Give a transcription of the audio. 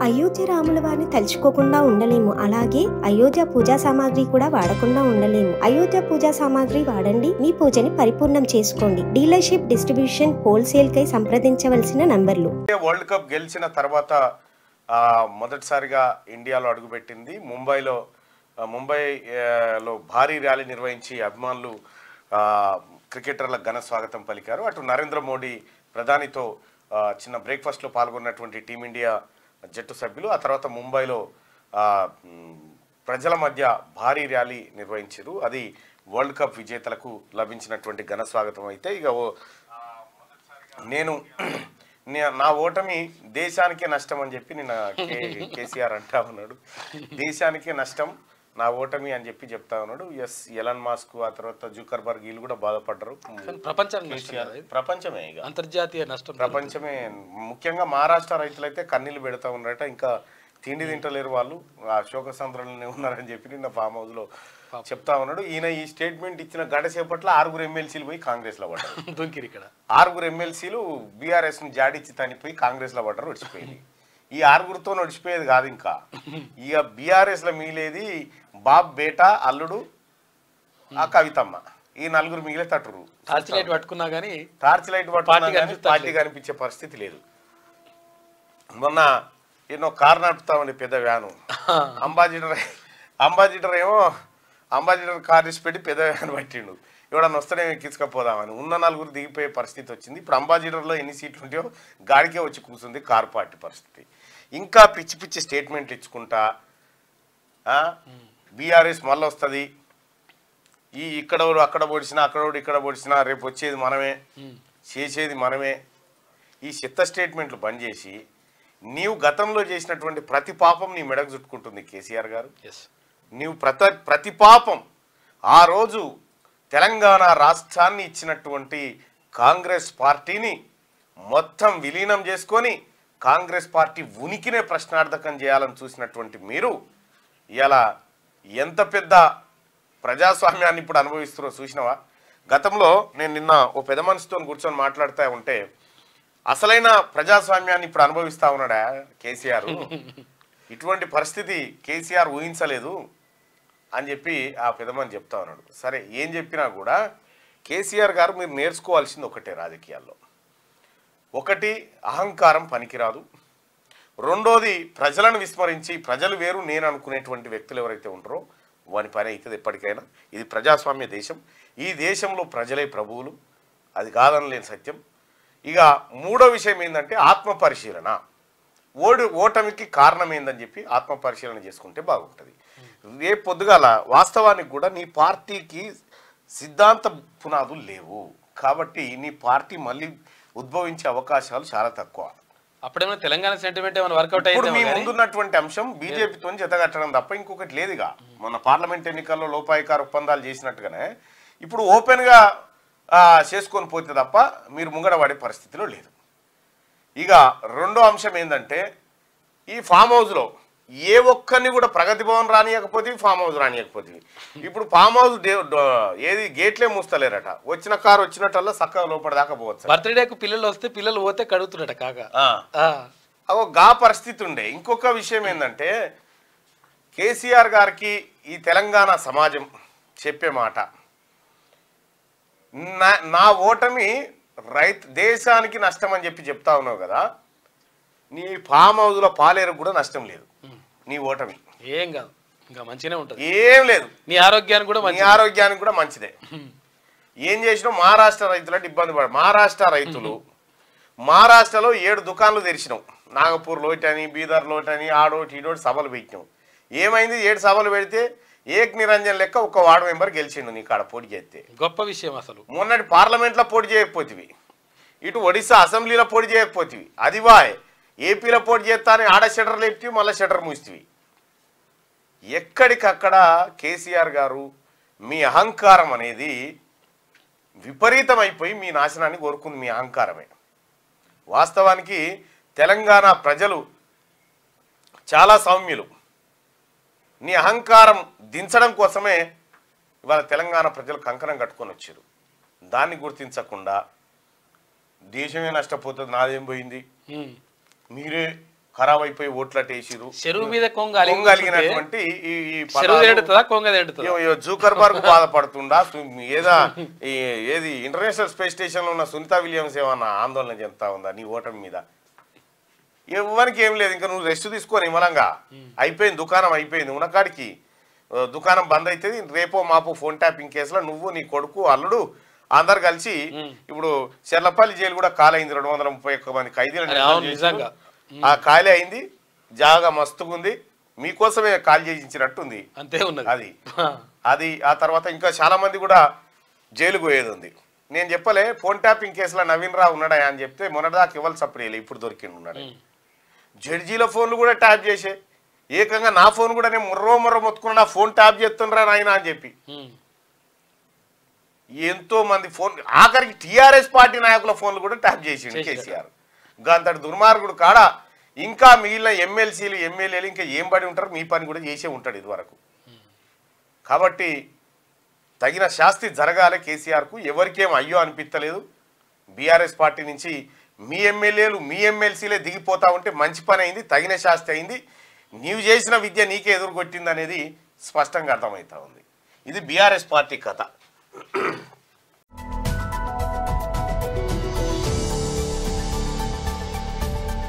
అయోధ్య రాముల వారిని తలుచుకోకుండా ఉండలేము. అలాగే అయోధ్య పూజా సామాగ్రి కూడా వాడకుండా ఉండలేము. అయోధ్య పూజా సామాగ్రి వాడండి, మీ పూజని పరిపూర్ణం చేసుకోండి. డీలర్షిప్, డిస్ట్రిబ్యూషన్, హోల్సేల్ కై సంప్రదించవలసిన నంబర్లు. వరల్డ్ కప్ గెలిచిన తర్వాత మొదటిసారిగా ఇండియాలో అడుగుపెట్టింది. ముంబైలో భారీ ర్యాలీ నిర్వహించి అభిమానులు క్రికెటర్లకు ఘన స్వాగతం పలికారు. అటు నరేంద్ర మోడీ ప్రధానితో చిన్న బ్రేక్ఫాస్ట్లో పాల్గొన్నటువంటి టీమిండియా జట్టు సభ్యులు ఆ తర్వాత ముంబైలో ప్రజల మధ్య భారీ ర్యాలీ నిర్వహించారు. అది వరల్డ్ కప్ విజేతలకు లభించినటువంటి ఘన స్వాగతం. అయితే ఇక నా ఓటమి దేశానికే నష్టం అని చెప్పి నిన్న కేసీఆర్ అంటా ఉన్నాడు. దేశానికే నష్టం నా ఓటమి అని చెప్పి చెప్తా ఉన్నాడు. ఎలన్ మాస్క్ ఆ తర్వాత జుకర్బర్గ్ వీళ్ళు కూడా బాధపడ్డారు. ప్రపంచమే ఇక అంతర్జాతీయ నష్టం, ప్రపంచమే. ముఖ్యంగా మహారాష్ట్ర రైతులైతే కన్నీళ్ళు పెడతా ఉన్నారట. ఇంకా తిండి తింటలేరు వాళ్ళు, ఆ శోకసంద్రంలోనే ఉన్నారని చెప్పి నిన్న ఫామ్ హౌస్ లో చెప్తా ఉన్నాడు. ఈయన ఈ స్టేట్మెంట్ ఇచ్చిన గంట సేపట్లో 6 ఎమ్మెల్సీలు పోయి కాంగ్రెస్ లో పడ్డారు. దొంకిరి ఇక్కడ 6 ఎమ్మెల్సీలు బీఆర్ఎస్ ను జాడిచ్చి తనిపోయి కాంగ్రెస్ లో పడ్డారు. వచ్చిపోయింది. ఈ 6తో నడిచిపోయేది కాదు. ఇంకా ఇక బీఆర్ఎస్ లో మిగిలేది బాబ్ బేటా, అల్లుడు, ఆ కవితమ్మ, ఈ 4 మిగిలే తట్టురు. టార్చ్ లైట్ పట్టుకున్నా కానీ పార్టీ కనిపించే పరిస్థితి లేదు. మొన్న ఎన్నో కారు నడుపుతామండి, పెద్ద వ్యాను. అంబాసిడర్ ఏమో అంబాసిడర్ కార్ తీసి పెట్టి పెద్ద వ్యాన్ పట్టిండు. ఎవడన్నా వస్తేనే ఎక్కించుకపోదామని ఉన్న 4 దిగిపోయే పరిస్థితి వచ్చింది. ఇప్పుడు అంబాసిడర్లో ఎన్ని సీట్లు ఉంటాయో గాడికే వచ్చి కూర్చుంది కారు పార్టీ పరిస్థితి. ఇంకా పిచ్చి పిచ్చి స్టేట్మెంట్లు ఇచ్చుకుంటా బీఆర్ఎస్ మళ్ళీ వస్తుంది, ఈ ఇక్కడోడు అక్కడ పొడిచినా, అక్కడోడు ఇక్కడ పొడిచినా, రేపు వచ్చేది మనమే, చేసేది మనమే. ఈ చెత్త స్టేట్మెంట్లు బంద్ చేసి నీవు గతంలో చేసినటువంటి ప్రతి పాపం నీ మెడకు చుట్టుకుంటుంది కేసీఆర్ గారు. నీవు ప్రతి పాపం ఆ రోజు తెలంగాణ రాష్ట్రాన్ని ఇచ్చినటువంటి కాంగ్రెస్ పార్టీని మొత్తం విలీనం చేసుకొని కాంగ్రెస్ పార్టీ ఉనికినే ప్రశ్నార్థకం చేయాలని చూసినటువంటి మీరు ఇలా ఎంత పెద్ద ప్రజాస్వామ్యాన్ని ఇప్పుడు అనుభవిస్తున్నారో చూసినావా? గతంలో నేను నిన్న ఓ పెద్ద మనిషితో కూర్చొని మాట్లాడుతూ ఉంటే అసలైన ప్రజాస్వామ్యాన్ని ఇప్పుడు అనుభవిస్తా ఉన్నాడా కేసీఆర్, ఇటువంటి పరిస్థితి కేసీఆర్ ఊహించలేదు అని చెప్పి ఆ పెద్దమని చెప్తా ఉన్నాడు. సరే, ఏం చెప్పినా కూడా కేసీఆర్ గారు మీరు నేర్చుకోవాల్సింది ఒకటే రాజకీయాల్లో. ఒకటి, అహంకారం పనికిరాదు. రెండోది, ప్రజలను విస్మరించి ప్రజలు వేరు నేను అనుకునేటువంటి వ్యక్తులు ఎవరైతే ఉంటారో వాని పని అవుతుంది ఎప్పటికైనా. ఇది ప్రజాస్వామ్య దేశం, ఈ దేశంలో ప్రజలే ప్రభువులు, అది కాదనలేని సత్యం. ఇక మూడో విషయం ఏంటంటే ఆత్మపరిశీలన. ఓటమికి కారణం ఏందని చెప్పి ఆత్మపరిశీలన చేసుకుంటే బాగుంటుంది. రేపు పొద్దుగాల వాస్తవానికి కూడా నీ పార్టీకి సిద్ధాంత పునాదులు లేవు కాబట్టి నీ పార్టీ మళ్ళీ ఉద్భవించే అవకాశాలు చాలా తక్కువ. అప్పుడేమో తెలంగాణ సెంటిమెంట్ ఏమైనా వర్కౌట్ అయ్యింది. మీ ముందున్నటువంటి అంశం బీజేపీతో జతగట్టడం తప్ప ఇంకొకటి లేదుగా. మొన్న పార్లమెంట్ ఎన్నికల్లో లోపాయికార ఒప్పందాలు చేసినట్టుగానే ఇప్పుడు ఓపెన్గా చేసుకొని పోతే తప్ప మీరు ముంగడ పడే పరిస్థితిలో లేదు. ఇక రెండో అంశం ఏంటంటే ఈ ఫామ్ హౌస్లో ఏ ఒక్కరిని కూడా ప్రగతి భవన్ రానియకపోతే ఫామ్ హౌస్ రానియకపోతే. ఇప్పుడు ఫామ్ హౌస్ ఏది గేట్లే మూస్తలేరట. వచ్చిన కారు వచ్చినట్టల్లా చక్కగా లోపలిదాకా పోవచ్చు. బర్త్డేకు పిల్లలు వస్తే పిల్లలు పోతే కడుగుతున్నట కాగా అగో గా పరిస్థితి ఉండే. ఇంకొక విషయం ఏంటంటే కేసీఆర్ గారికి ఈ తెలంగాణ సమాజం చెప్పే మాట, నా ఓటమి దేశానికి నష్టం అని చెప్పి చెప్తా ఉన్నావు కదా, నీ ఫామ్ హౌస్లో పాలేరు కూడా నష్టం లేదు. నీ ఓటమి ఏం కాదు, ఇంకా మంచిగానే ఉంటుంది, ఏం లేదు. నీ ఆరోగ్యానికి కూడా మంచిదే. ఏం చేసినావు? మహారాష్ట్ర రైతులంటే ఇబ్బంది పడ మహారాష్ట్రలో 7 దుకాన్లు తెరిచినావు. నాగపూర్ లోటని, బీదర్ లోటని, ఆడోటి ఈడోటి సభలు పెట్టినావు. ఏమైంది? 7 సభలు పెడితే ఏక్ నిరంజన్ లెక్క ఒక వార్డు మెంబర్ గెలిచిండు నీ కాడ పోటీ చేస్తే. గొప్ప విషయం. అసలు మొన్నటి పార్లమెంట్లో పోటీ చేయకపోతివి, ఇటు ఒడిశా అసెంబ్లీలో పోటీ చేయకపోతివి, అది వాయ్ ఏపీలో పోటీ చేస్తానని ఆడ షటర్ లేపితివి, మళ్ళీ షటర్ మూసితివి. ఎక్కడికక్కడ కేసీఆర్ గారు మీ అహంకారం అనేది విపరీతమైపోయి మీ నాశనాన్ని కోరుకుంది మీ అహంకారమే. వాస్తవానికి తెలంగాణ ప్రజలు చాలా సౌమ్యులు. నీ అహంకారం దించడం కోసమే ఇవాళ తెలంగాణ ప్రజలు కంకణం కట్టుకొని వచ్చారు. దాన్ని గుర్తించకుండా దేశమే నష్టపోతుంది, నాదేం పోయింది, మీరే ఖరాబ్ అయిపోయి ఓట్లటేసిరు చెరువు మీద కొంగలిగినటువంటి జూకర్బర్గ్ బాధపడుతుండా ఏది ఇంటర్నేషనల్ స్పేస్ స్టేషన్ లో ఉన్న సునీతా విలియమ్స్ ఏమన్నా ఆందోళన చెందుతా ఉందా నీ ఓటమి మీద? ఎవరికి ఏం లేదు, ఇంకా నువ్వు రెస్ట్ తీసుకొని నిమ్మలంగా అయిపోయింది, దుకాణం అయిపోయింది, ఉన్నకాడికి దుకాణం బంద్ అవుతుంది. రేపో మాపో ఫోన్ ట్యాపింగ్ కేసులో నువ్వు నీ కొడుకు అల్లుడు అందరు కలిసి ఇప్పుడు చెర్లపల్లి జైలు కూడా ఖాళీ అయింది, 231 మంది ఖైదీలు ఆ ఖాళీ అయింది, జాగా మస్తుగుంది, మీకోసమే ఖాళీ చేయించినట్టుంది అంతే ఉన్నది అది అది. ఆ తర్వాత ఇంకా చాలా మంది కూడా జైలుకు పోయేది ఉంది. నేను చెప్పలే ఫోన్ ట్యాపింగ్ కేసులో నవీన్ రావు ఉన్నాడా అని చెప్తే మొన్నటిదాకా ఇవ్వాలి సపరేట్ ఇప్పుడు దొరికిండు ఉన్నాడు. జడ్జీల ఫోన్లు కూడా ట్యాప్ చేసే, ఏకంగా నా ఫోన్ కూడా నేను మొర్రో మొత్తుకున్నా ఫోన్ ట్యాప్ చేస్తుండ్రా నాయన అని చెప్పి ఎంతో మంది ఫోన్, ఆఖరికి టీఆర్ఎస్ పార్టీ నాయకుల ఫోన్లు కూడా ట్యాప్ చేసిండు కేసీఆర్. అంతటి దుర్మార్గుడు కాడ ఇంకా మిగిలిన ఎమ్మెల్సీలు ఎమ్మెల్యేలు ఇంకా ఏం పడి ఉంటారు, మీ పని కూడా చేసే ఉంటాడు ఇదివరకు. కాబట్టి తగిన శాస్తి జరగాలి కేసీఆర్కు. ఎవరికేం అయ్యో అనిపించలేదు. బీఆర్ఎస్ పార్టీ నుంచి మీ ఎమ్మెల్యేలు మీ ఎమ్మెల్సీలే దిగిపోతా ఉంటే మంచి పని అయింది, తగిన శాస్తి అయింది. నీవు చేసిన విద్య నీకే ఎదురుకొట్టింది అనేది స్పష్టంగా అర్థమవుతా ఉంది. ఇది బీఆర్ఎస్ పార్టీ కథ.